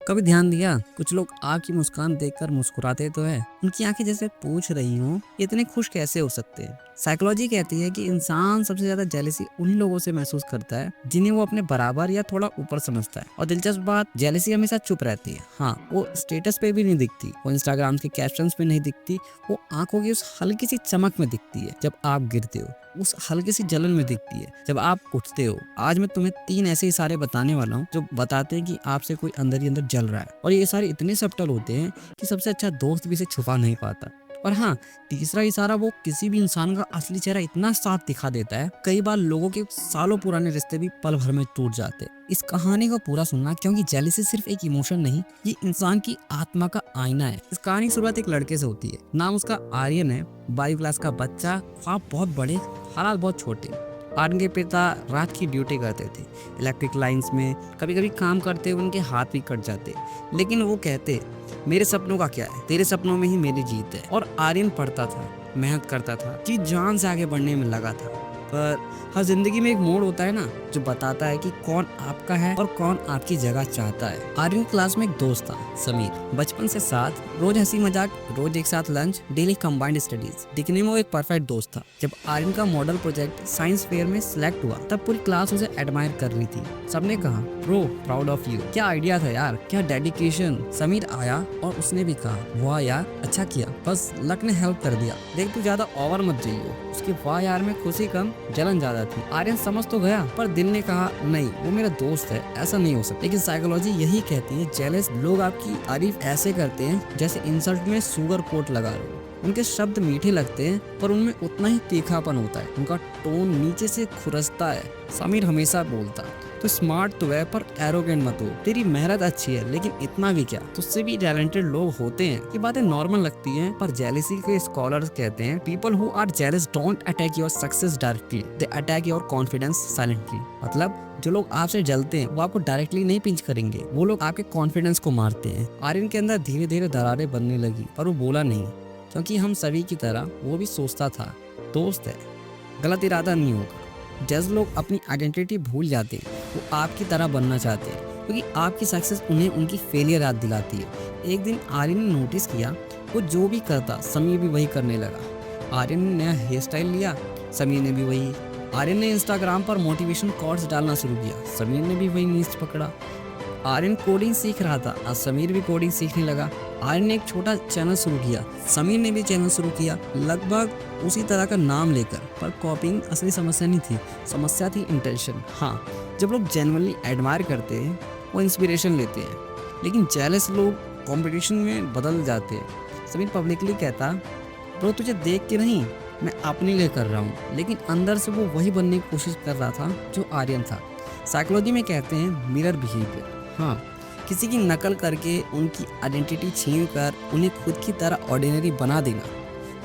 कभी ध्यान दिया कुछ लोग आपकी मुस्कान देखकर मुस्कुराते तो है, उनकी आंखें जैसे पूछ रही हों ये इतने खुश कैसे हो सकते हैं। साइकोलॉजी कहती है कि इंसान सबसे ज्यादा जेलसी उन लोगों से महसूस करता है जिन्हें वो अपने बराबर या थोड़ा ऊपर समझता है। और दिलचस्प बात, जेलसी हमेशा चुप रहती है। हाँ, वो स्टेटस पे भी नहीं दिखती, वो इंस्टाग्राम के कैप्शंस पे नहीं दिखती, वो आंखों की उस हल्की सी चमक में दिखती है जब आप गिरते हो, उस हल्की सी जलन में दिखती है जब आप उठते हो। आज मैं तुम्हें 3 ऐसे इशारे बताने वाला हूँ जो बताते हैं कि आपसे कोई अंदर ही अंदर जल रहा है। और ये इशारे इतने सब्टल होते हैं कि सबसे अच्छा दोस्त भी इसे छुपा नहीं पाता। और हाँ, तीसरा इशारा वो किसी भी इंसान का असली चेहरा इतना साफ दिखा देता है, कई बार लोगों के सालों पुराने रिश्ते भी पल भर में टूट जाते हैं। इस कहानी को पूरा सुनना, क्योंकि जेलसी सिर्फ एक इमोशन नहीं, ये इंसान की आत्मा का आईना है। इस कहानी की शुरुआत एक लड़के से होती है। नाम उसका आर्यन है, 12वीं क्लास का बच्चा, ख्वाब बहुत बड़े, हालात बहुत छोटे। आर्यन के पिता रात की ड्यूटी करते थे इलेक्ट्रिक लाइंस में। कभी कभी काम करते उनके हाथ भी कट जाते, लेकिन वो कहते, मेरे सपनों का क्या है, तेरे सपनों में ही मेरी जीत है। और आर्यन पढ़ता था, मेहनत करता था, कि जान से आगे बढ़ने में लगा था। पर हर जिंदगी में एक मोड़ होता है ना, जो बताता है कि कौन आपका है और कौन आपकी जगह चाहता है। आर्यन क्लास में एक दोस्त था, समीर, बचपन से साथ, रोज हंसी मजाक, रोज एक साथ लंच, डेली कंबाइंड स्टडीज। दिखने में वो एक परफेक्ट दोस्त था। जब आर्यन का मॉडल प्रोजेक्ट साइंस फेयर में सिलेक्ट हुआ, तब पूरी क्लास उसे एडमायर कर रही थी। सबने कहा, ब्रो प्राउड ऑफ यू, क्या आइडिया था यार, क्या डेडिकेशन। समीर आया और उसने भी कहा, वाह यार अच्छा किया, बस लक ने हेल्प कर दिया, देख तू ज्यादा ओवर मत जाइयो। उसके वाह यार में खुशी कम, जलन ज्यादा थी। आर्यन समझ तो गया, पर दिल ने कहा, नहीं वो मेरा दोस्त है, ऐसा नहीं हो सकता। लेकिन साइकोलॉजी यही कहती है, जेलस लोग आपकी तारीफ ऐसे करते हैं जैसे इंसल्ट में शुगर कोट लगा रहे हो। उनके शब्द मीठे लगते हैं, पर उनमें उतना ही तीखापन होता है, उनका टोन नीचे से खुरसता है। समीर हमेशा बोलता, तो स्मार्ट तो है पर एरोगेंट मत हो, तेरी मेहनत अच्छी है लेकिन इतना भी क्या, तुझसे भी टैलेंटेड लोग होते हैं। ये बातें नॉर्मल लगती हैं, पर जेलसी के स्कॉलर्स कहते हैं, people who are jealous don't attack your success directly, they attack your confidence silently. मतलब जो लोग आपसे जलते हैं वो आपको डायरेक्टली नहीं पिंच करेंगे, वो लोग आपके कॉन्फिडेंस को मारते हैं। आर्यन के अंदर धीरे धीरे दरारें बनने लगी, पर वो बोला नहीं, क्योंकि हम सभी की तरह वो भी सोचता था, दोस्त है, गलत इरादा नहीं होगा। जैसे लोग अपनी आइडेंटिटी भूल जाते हैं, वो आपकी तरह बनना चाहते हैं, क्योंकि आपकी सक्सेस उन्हें उनकी फेलियर याद दिलाती है। एक दिन आर्यन ने नोटिस किया, वो जो भी करता समीर भी वही करने लगा। आर्यन ने नया हेयर स्टाइल लिया, समीर ने भी वही। आर्यन ने इंस्टाग्राम पर मोटिवेशन कोट्स डालना शुरू किया, समीर ने भी वही नीच पकड़ा। आर्यन कोडिंग सीख रहा था, आज समीर भी कोडिंग सीखने लगा। आर्यन ने एक छोटा चैनल शुरू किया, समीर ने भी चैनल शुरू किया, लगभग उसी तरह का नाम लेकर। पर कॉपिंग असली समस्या नहीं थी, समस्या थी इंटेंशन। हाँ, जब लोग जेन्युइनली एडमायर करते हैं वो इंस्पिरेशन लेते हैं, लेकिन जेलस लोग कंपटीशन में बदल जाते हैं। समीर पब्लिकली कहता, ब्रो तुझे देख के नहीं, मैं अपने लिए कर रहा हूँ, लेकिन अंदर से वो वही बनने की कोशिश कर रहा था जो आर्यन था। साइकोलॉजी में कहते हैं मिरर बिहेवियर। हाँ, किसी की नकल करके उनकी आइडेंटिटी छीन कर उन्हें खुद की तरह ऑर्डिनरी बना देना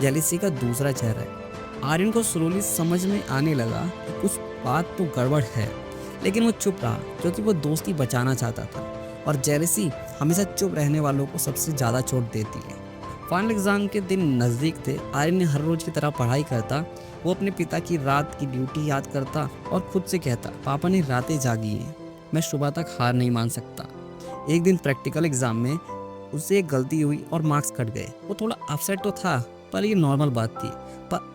जेलसी का दूसरा चेहरा है। आर्यन को स्लोली समझ में आने लगा कि कुछ बात तो गड़बड़ है, लेकिन वो चुप रहा क्योंकि वो दोस्ती बचाना चाहता था। और जेलसी हमेशा चुप रहने वालों को सबसे ज़्यादा चोट देती है। फाइनल एग्जाम के दिन नज़दीक थे। आर्यन ने हर रोज की तरह पढ़ाई करता, वो अपने पिता की रात की ड्यूटी याद करता और खुद से कहता, पापा ने रातें जागी हैं, मैं सुबह तक हार नहीं मान सकता। एक दिन प्रैक्टिकल एग्जाम में उससे एक गलती हुई और मार्क्स कट गए। वो थोड़ा अपसेट तो था, पर ये नॉर्मल बात थी।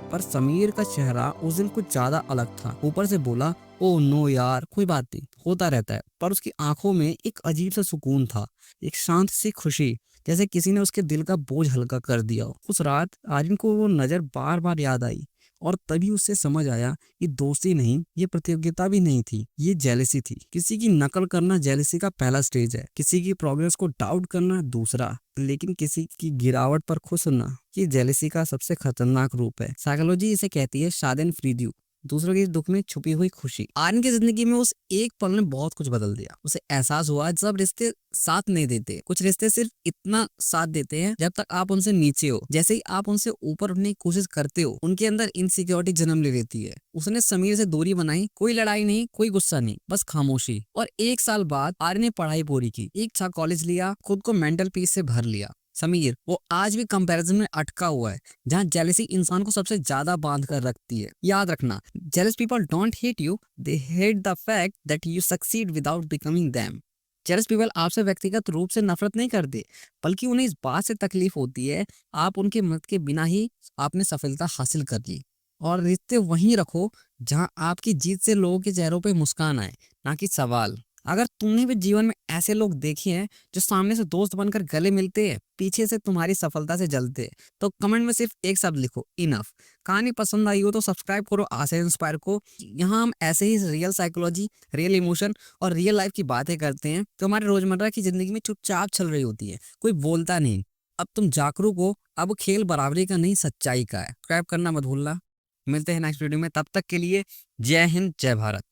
पर समीर का चेहरा उस दिन कुछ ज्यादा अलग था। ऊपर से बोला, ओ नो यार कोई बात नहीं, होता रहता है। पर उसकी आंखों में एक अजीब सा सुकून था, एक शांत सी खुशी, जैसे किसी ने उसके दिल का बोझ हल्का कर दिया हो। उस रात आर्यन को वो नजर बार बार याद आई, और तभी उससे समझ आया, ये दोस्ती नहीं, ये प्रतियोगिता भी नहीं थी, ये जेलसी थी। किसी की नकल करना जेलसी का पहला स्टेज है, किसी की प्रोग्रेस को डाउट करना दूसरा, लेकिन किसी की गिरावट पर खुश होना, ये जेलसी का सबसे खतरनाक रूप है। साइकोलॉजी इसे कहती है शादेन फ्रीड्यू, दूसरों के दुख में छुपी हुई खुशी। आर्यन की जिंदगी में उस एक पल ने बहुत कुछ बदल दिया। उसे एहसास हुआ, सब रिश्ते साथ नहीं देते, कुछ रिश्ते सिर्फ इतना साथ देते हैं जब तक आप उनसे नीचे हो। जैसे ही आप उनसे ऊपर उठने की कोशिश करते हो, उनके अंदर इनसिक्योरिटी जन्म ले लेती है। उसने समीर से दूरी बनाई, कोई लड़ाई नहीं, कोई गुस्सा नहीं, बस खामोशी। और 1 साल बाद आर्यन ने पढ़ाई पूरी की, एक अच्छा कॉलेज लिया, खुद को मेंटल पीस से भर लिया। समीर वो आज भी कंपैरिजन में अटका हुआ है, जहाँ जेलसी इंसान को सबसे ज्यादा बांध कर रखती है। याद रखना, jealous people don't hate you, they hate the fact that you succeed without becoming them. Jealous people आपसे व्यक्तिगत रूप से नफरत नहीं करते, बल्कि उन्हें इस बात से तकलीफ होती है आप उनकी मदद के बिना ही आपने सफलता हासिल कर ली। और रिश्ते वहीं रखो जहां आपकी जीत से लोगों के चेहरों पे मुस्कान आए, ना कि सवाल। अगर तुमने भी जीवन में ऐसे लोग देखे हैं जो सामने से दोस्त बनकर गले मिलते हैं, पीछे से तुम्हारी सफलता से जलते हैं, तो कमेंट में सिर्फ एक शब्द लिखो, इनफ। कहानी पसंद आई हो तो सब्सक्राइब करो आशा इंस्पायर को। यहाँ हम ऐसे ही रियल साइकोलॉजी, रियल इमोशन और रियल लाइफ की बातें करते हैं जो हमारे रोजमर्रा की जिंदगी में चुपचाप चल रही होती है, कोई बोलता नहीं। अब तुम जागरूक हो, अब खेल बराबरी का नहीं सच्चाई का है। सब्सक्राइब करना मत भूलना। मिलते हैं नेक्स्ट वीडियो में, तब तक के लिए जय हिंद जय भारत।